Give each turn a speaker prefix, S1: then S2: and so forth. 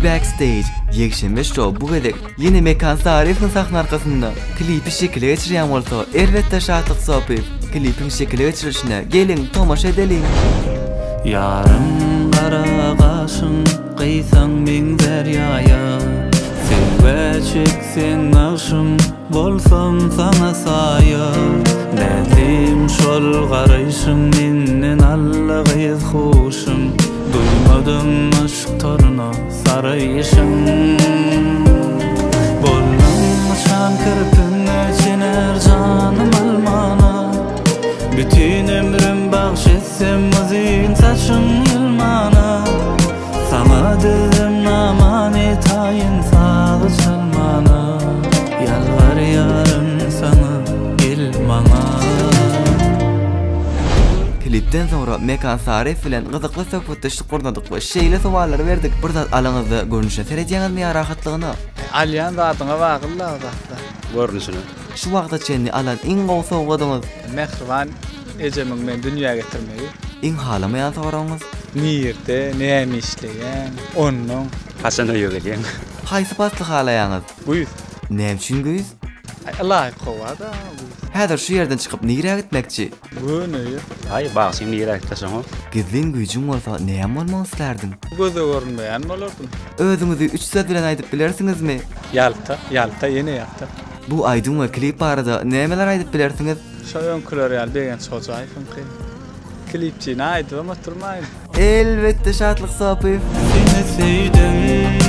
S1: Backstage. Yekşenme show bu gedek. Yeni mekan Sarif'in sahne arkasında. Klipi şekilde geçirýän bolsa, elbetde şatlyk sohbet. Klipin şekilde geçirişine gelin tomaşa edelim.
S2: Yarım kara kaşın kıysan min deryaya, sevbe çeksen aşım bolsam sana saya. Nedim şol garayşım minnen alla gıyız huşum, duymadım aşk toruna sarayışım. Bollanmışan kırpinne çiner canım almana, bütün ömrüm bağışetsem mızın saçın yılmana. Sana dedim namane tayin sağı çalmana, yalvar yarın sana gel bana.
S1: Klipten sonra Mekan Sarif bilen gyzykly söhbetleşdik gurnadyk we şeýle sowaller berdik. Bir zat alaňyzda görnüşe seredýäňizmi ýa rahatlygyna?
S3: Alyan zatyňa bagylla da.
S4: Görnüşüne.
S1: Şu wagtda çenni alan iň gowy sowgadyňyz,
S3: Mehriban ejemin men dünýä getirmegi.
S1: iň halamaýan soraňyz,
S3: Nirde, näme işleýän, onuň
S4: Hasan öýügelýän.
S1: haýsy pasly halaýaňyz?
S3: buýuz.
S1: Näme üçin göýüz?
S3: Allah gowada.
S1: Häzir şu ýerden çykyp nirä gitmekçi?
S3: Bunu
S4: Ay, bagşym ýerekde soňa.
S1: Gizlin güýjüň bolsa näme bolmagy islärdin?
S3: göze görünmeýän bolardy.
S1: Özüňizi 3 söz bilen aýdyp bilersiňizmi?
S3: Yalta, yine yalta.
S1: Bu aýdym we klip barada nämeler aýdyp bilersiňiz?
S3: Şoýan kulorýal begen sojaýfyn ki. Klipçi näýdi, ama turmaýdy.
S1: Elbetde şatlyk sohbet.
S2: Seni sevdim